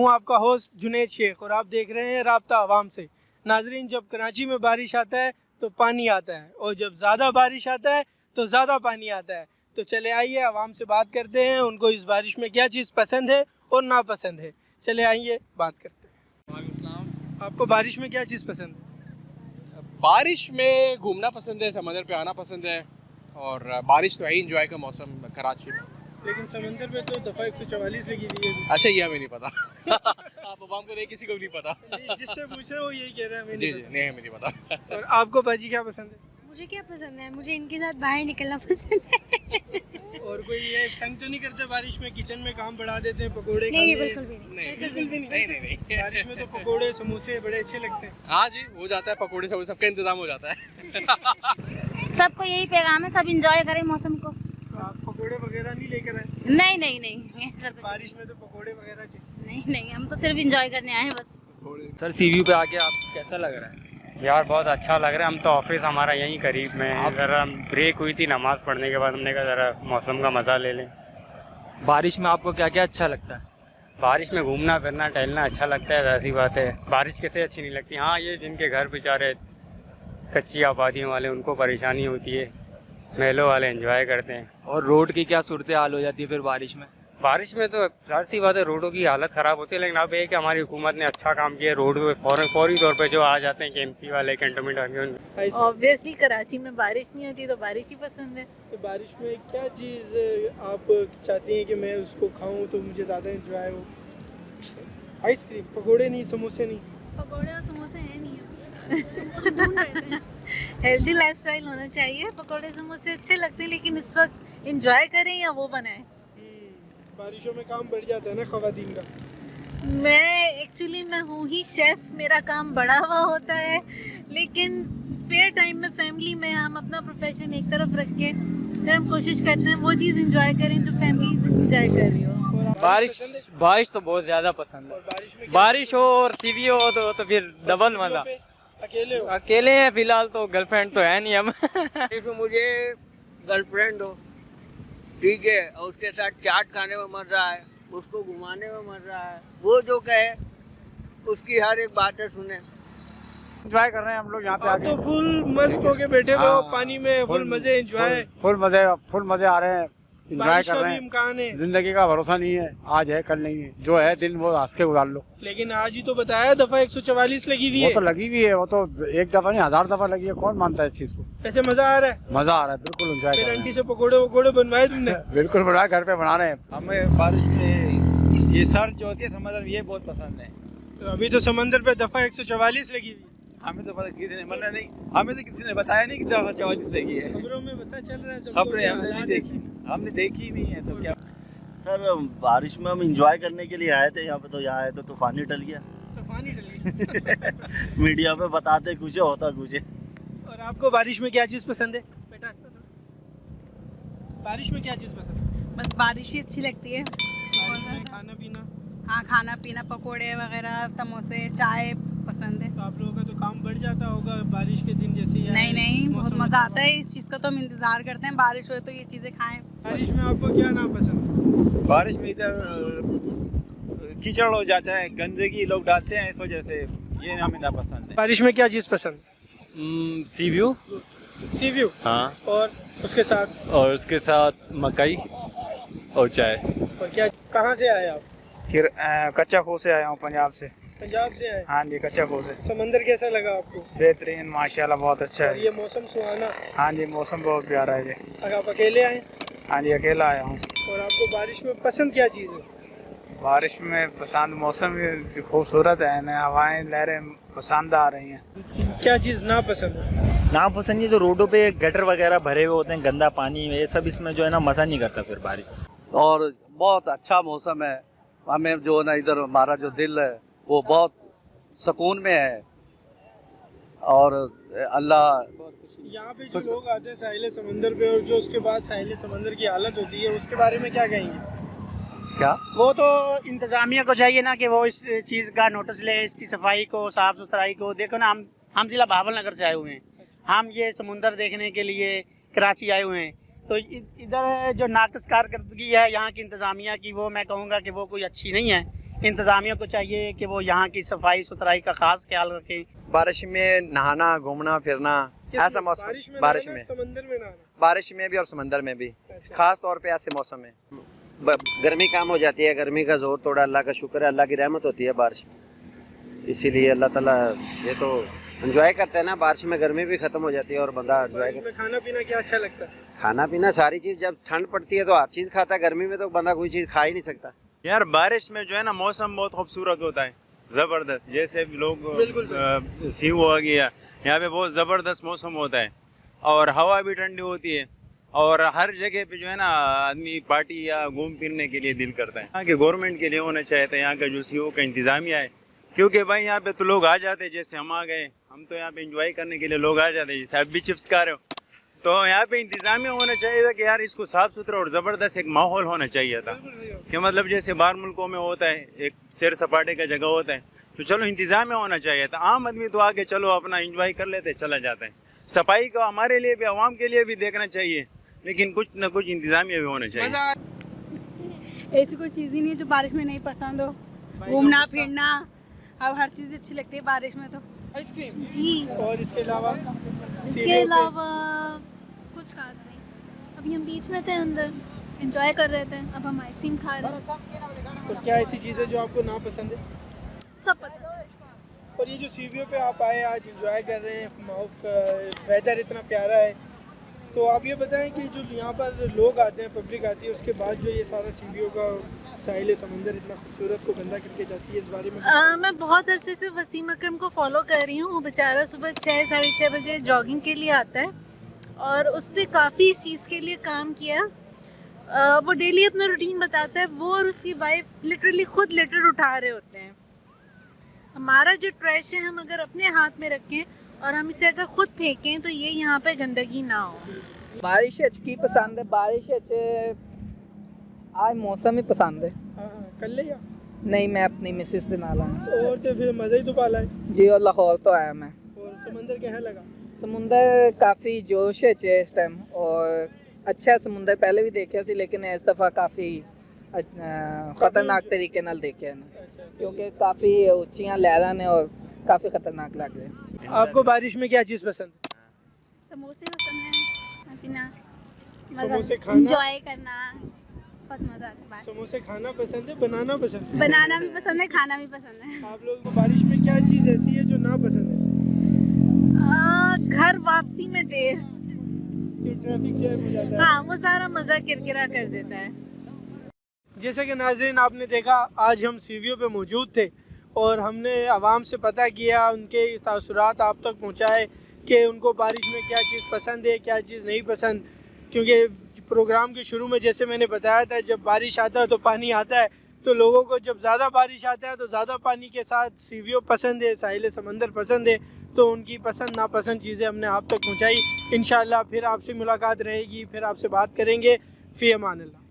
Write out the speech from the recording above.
आपका होस्ट जुनेद शेख और आप देख रहे हैं राब्ता आवाम से। नाजरीन, जब कराची में बारिश आता है तो पानी आता है और जब ज़्यादा बारिश आता है तो ज़्यादा पानी आता है। तो चले आइए आवाम से बात करते हैं, उनको इस बारिश में क्या चीज़ पसंद है और नापसंद है। चले आइए बात करते हैं। वालेकुम। आपको बारिश में क्या चीज़ पसंद है? बारिश में घूमना पसंद है, समंदर पे आना पसंद है और बारिश तो है ही इंजॉय का मौसम कराची में। लेकिन समंदर पे तो दफ़ा 144 लगी हुई है। अच्छा, ये हमें नहीं पता। आप आवाम को नहीं, किसी को भी नहीं पता। जिससे पूछ रहे हो यही कह रहे हैं, जी नहीं, हमें नहीं पता। और आपको बाजी क्या पसंद है? मुझे क्या पसंद है, मुझे इनके साथ बाहर निकलना पसंद है। और कोई ये तंग तो नहीं करते बारिश में, किचन में काम बढ़ा देते हैं, पकोड़े नहीं, खाने? बिल्कुल भी नहीं, बिल्कुल भी नहीं। बारिश में तो पकोड़े समोसे बड़े अच्छे लगते हैं। हाँ जी, हो जाता है, पकौड़े सब सबका इंतजाम हो जाता है। सबको यही पैगाम है, सब इंजॉय करें मौसम को। आप पकोड़े वगैरह नहीं लेकर आए? नहीं सर, बारिश में तो पकोड़े वगैरह चाहिए। नहीं, हम तो सिर्फ इंजॉय करने आए हैं बस। सर सी व्यू पे आके आप कैसा लग रहा है? यार बहुत अच्छा लग रहा है। हम तो ऑफिस हमारा यहीं करीब में है। ज़रा ब्रेक हुई थी नमाज़ पढ़ने के बाद, हमने कहा ज़रा मौसम का मज़ा ले लें। बारिश में आपको क्या क्या अच्छा लगता है? बारिश में घूमना फिरना टहलना अच्छा लगता है, ऐसी बात है। बारिश किसे अच्छी नहीं लगती? हाँ, ये जिनके घर बेचारे कच्ची आबादियों वाले, उनको परेशानी होती है। महलों वाले एंजॉय करते हैं। और रोड की क्या सूरत हाल हो जाती है फिर बारिश में? बारिश में तो जाहिर सी बात है रोडों की हालत ख़राब होती है, लेकिन अब ये कि हमारी हुकूमत ने अच्छा काम किया। रोड पे फौरी तौर पे जो आ जाते हैं KMC वाले, कैंटोनमेंट वाले। ऑब्वियसली कराची में बारिश नहीं होती तो बारिश ही पसंद है। तो बारिश में क्या चीज़ आप चाहती हैं कि मैं उसको खाऊं तो मुझे ज़्यादा एंजॉय हो? आइसक्रीम, पकोड़े नहीं, समोसे नहीं। पकोड़े और समोसे हैं नहीं, ढूंढ रहे थे। हेल्दी लाइफस्टाइल होना चाहिए। पकोड़े समोसे अच्छे लगते हैं, लेकिन इस वक्त एंजॉय करें या वो बनाएं। बारिशों में काम बढ़ जाता है ना ख़वातीन का। मैं हूँ ही शेफ, मेरा काम बढ़ा हुआ होता है, लेकिन स्पेयर टाइम में फैमिली में हम अपना प्रोफेशन एक तरफ रख के फिर हम कोशिश करते हैं वो चीज़ एंजॉय करें जो फैमिली एंजॉय कर रही हो। बारिश तो बहुत ज़्यादा पसंद है। बारिश हो और सीवी हो तो फिर डबल मज़ा। अकेले हैं फिलहाल, तो गर्लफ्रेंड तो है नहीं हम। इसमें मुझे गर्लफ्रेंड हो, ठीक है, और उसके साथ चाट खाने में मजा है, उसको घुमाने में मजा है, वो जो कहे उसकी हर एक बातें सुने। एंजॉय कर रहे हैं हम लोग यहाँ पे आके। तो फुल मस्त होके बैठे हुए हो पानी में, फुल मजे एंजॉय। फुल मजे आ रहे हैं, एंजॉय कर रहे हैं। इम्कान है, जिंदगी का भरोसा नहीं है, आज है कल नहीं है, जो है दिन वो हंस के गुजार लो। लेकिन आज ही तो बताया दफ़ा 144 लगी हुई वो है। तो लगी हुई है, वो तो एक दफा नहीं 1000 दफा लगी है। कौन मानता है इस चीज को? ऐसे मजा आ रहा है? मजा आ रहा है, बिल्कुल एंजॉय कर फिर रहे आंटी हैं। से पकोड़े वकोड़े बनवाए तुमने? बिल्कुल बना, घर पे बना रहे हैं। हमें बारिश में ये सर्द जो होती है समंदर, ये बहुत पसंद है। तो अभी तो समंदर पे दफ़ा 144 लगी हुई है। हमें तो पता किसी ने मना नहीं, हमें तो किसी ने बताया नहीं कि दफा 44 लगी है। खबरों में पता चल रहा है सबको, खबरें क्या हमने नहीं हालात देखी, हैं। हमने देखी ही नहीं है तो क्या। सर बारिश में हम इंजॉय करने के लिए आए थे यहाँ पे, तो यहाँ आए तो तूफान ही टल गया। तूफान ही टल गया। मीडिया पे बताते कुछ है, होता कुछ है। और आपको बारिश में क्या चीज़ पसंद है बेटा? बारिश में क्या चीज़ पसंद है? बस बारिश ही अच्छी लगती है। बारिश में खाना पीना? हाँ, खाना पीना, पकोड़े वगैरह, समोसे, चाय पसंद है। तो आप लोगों का तो काम बढ़ जाता होगा बारिश के दिन जैसे ही आए, नहीं, बहुत मौसम मज़ा अच्छा आता है। इस चीज़ का तो हम इंतज़ार करते हैं, बारिश हो तो ये चीज़ें खाएं। बारिश में आपको क्या ना पसंद है? बारिश में इधर कीचड़ हो जाता है, गंदगी लोग डालते हैं, इस वजह से ये हमें ना पसंद है। बारिश में क्या चीज़ पसंद? सी व्यू। सी व्यू। हाँ, और उसके साथ मकई और चाय। और क्या, कहाँ से आए आप? कच्चा खो से आया हूँ, पंजाब से। पंजाब से आए? हाँ जी, कच्चा खो से। समंदर कैसा लगा आपको? बेहतरीन, माशाल्लाह, बहुत अच्छा और है। ये मौसम सुहाना? हाँ जी, मौसम बहुत प्यारा है जी। अगर आप अकेले आए? हाँ जी, अकेला आया हूँ। और आपको बारिश में पसंद क्या चीज़ है? बारिश में पसंद मौसम खूबसूरत है ना, हवाएं लहरें पसंद आ रही हैं। क्या चीज़ ना पसंद है? ना पसंद, ये तो रोडों पे गटर वगैरह भरे हुए होते हैं, गंदा पानी, ये सब इसमें जो है ना मज़ा नहीं करता फिर बारिश। और बहुत अच्छा मौसम है, हमें जो ना इधर हमारा जो दिल है वो बहुत सुकून में है। और अल्लाह यहाँ पे जो लोग आते हैं साहिल समंदर पे, और जो उसके बाद साहिल समंदर की हालत होती है, उसके बारे में क्या कहेंगे? क्या वो तो इंतज़ामिया को चाहिए ना कि वो इस चीज़ का नोटिस ले, इसकी सफाई को, साफ़ सुथराई को। देखो ना, हम जिला बहावल नगर से आए हुए हैं, हम ये समुंदर देखने के लिए कराची आए हुए हैं, तो इधर जो नाकस कारकर्दगी है यहाँ की इंतज़ामिया की, वो मैं कहूँगा कि वो कोई अच्छी नहीं है। इंतज़ामिया को चाहिए कि वो यहाँ की सफाई सुथराई का ख़ास ख्याल रखें। बारिश में नहाना, घूमना फिरना, ऐसा मौसम बारिश में, समंदर में नहाना, बारिश में भी और समंदर में भी, खास तौर पे ऐसे मौसम में गर्मी कम हो जाती है। गर्मी का जोर थोड़ा, अल्लाह का शुक्र है, अल्लाह की रहमत होती है बारिश में, इसीलिए अल्लाह ताला ये तो एंजॉय करते हैं ना। बारिश में गर्मी भी खत्म हो जाती है और बंदा एंजॉय करता है। खाना पीना क्या अच्छा लगता है? खाना पीना सारी चीज़, जब ठंड पड़ती है तो हर चीज़ खाता है, गर्मी में तो बंदा कोई चीज़ खा ही नहीं सकता। यार बारिश में जो है ना मौसम बहुत खूबसूरत होता है, ज़बरदस्त। जैसे लोग सी हो गया, यहाँ पे बहुत ज़बरदस्त मौसम होता है और हवा भी ठंडी होती है और हर जगह पे जो है ना आदमी पार्टी या घूम फिरने के लिए दिल करता है। यहाँ के गवर्नमेंट के लिए होना चाहिए था, यहाँ का जो सीओ का इंतज़ामिया है, क्योंकि भाई यहाँ पे तो लोग आ जाते हैं, जैसे हम आ गए, हम तो यहाँ पे एंजॉय करने के लिए लोग आ जाते हैं, जैसे आप भी चिप्स खा रहे हो, तो यहाँ पे इंतज़ामिया होना चाहिए था कि यार इसको साफ़ सुथरा और ज़बरदस्त एक माहौल होना चाहिए था। कि मतलब जैसे बाहर मुल्कों में होता है, एक सैर सपाटे का जगह होता है, तो चलो इंतज़ामिया होना चाहिए था। आम आदमी तो आके चलो अपना एंजॉय कर लेते, चला जाता है। सफाई का हमारे लिए भी, आवाम के लिए भी देखना चाहिए, लेकिन कुछ ना कुछ इंतज़ामिया भी होना चाहिए। ऐसी कोई चीज़ ही नहीं है जो बारिश में नहीं पसंद हो। घूमना फिरना, अब हर चीज़ अच्छी लगती है बारिश में। तो आइसक्रीम जी, और इसके अलावा कुछ खास नहीं। अभी हम बीच में थे, अंदर एंजॉय कर रहे थे, अब हम आइसक्रीम खा रहे हैं। तो क्या ऐसी चीज़ है जो आपको ना पसंद है? सब पसंद है। और ये जो सीवीओ पे आप आए, आज एंजॉय कर रहे हैं, वेदर इतना प्यारा है, तो आप ये बताएं कि जो यहाँ पर लोग आते हैं, पब्लिक आती है, उसके बाद जो ये सारा सीवीओ का साहिल समंदर इतना खूबसूरत को गंदा करके जाती है, इस बारे में मैं बहुत अरसे से वसीम अकरम को फॉलो कर रही हूँ। वो बेचारा सुबह 6 साढ़े 6 बजे जॉगिंग के लिए आता है और उसने काफ़ी इस चीज़ के लिए काम किया। वो डेली अपना रूटीन बताता है। वो और उसकी वाइफ लिटरली खुद लेटर उठा रहे होते हैं। हमारा जो ट्रैश है, हम अगर अपने हाथ में रखें और हम इसे अगर खुद फेंकें तो ये यहाँ पे गंदगी ना हो। बारिश की पसंद है, बारिश आज मौसम ही पसंद है। कर ले या नहीं, मैं अपनी मिसेस के नाल आया। और तो फिर मज़ा ही तो पाला है जी, और लाहौर तो आया मैं। और समुंदर कैसा लगा? समुंदर काफ़ी जोश है इस टाइम और अच्छा समुंदर पहले भी देखा सी, लेकिन इस दफ़ा काफ़ी ख़तरनाक तरीके नाल देखा ना, क्योंकि काफ़ी ऊंचियां लहरां ने और काफ़ी ख़तरनाक लग रहे हैं। आपको बारिश में क्या चीज़ पसंद है? समोसे पसंद है, पीना, समोसे खाना, एंजॉय करना, बहुत मज़ा आता है। समोसे खाना पसंद है, बनाना पसंद है? बनाना भी पसंद है, खाना भी पसंद है। आप लोगों को बारिश में क्या चीज़ ऐसी है जो ना पसंद है? घर वापसी में देर, ट्रैफिक जैम हो जाता है। हाँ, वो सारा मज़ा किरकिरा कर देता है। जैसा कि नाज़रीन आपने देखा, आज हम सीवीओ पे मौजूद थे और हमने आवाम से पता किया, उनके तासुरात आप तक पहुँचाए कि उनको बारिश में क्या चीज़ पसंद है, क्या चीज़ नहीं पसंद। क्योंकि प्रोग्राम के शुरू में जैसे मैंने बताया था, जब बारिश आता है तो पानी आता है, तो लोगों को जब ज़्यादा बारिश आता है तो ज़्यादा पानी के साथ सीवीओ पसंद है, साहिल समंदर पसंद है, तो उनकी पसंद नापसंद चीज़ें हमने आप तक पहुँचाई। इंशाअल्लाह फिर आपसे मुलाकात रहेगी, फिर आपसे बात करेंगे। फ़ी अमान अल्लाह।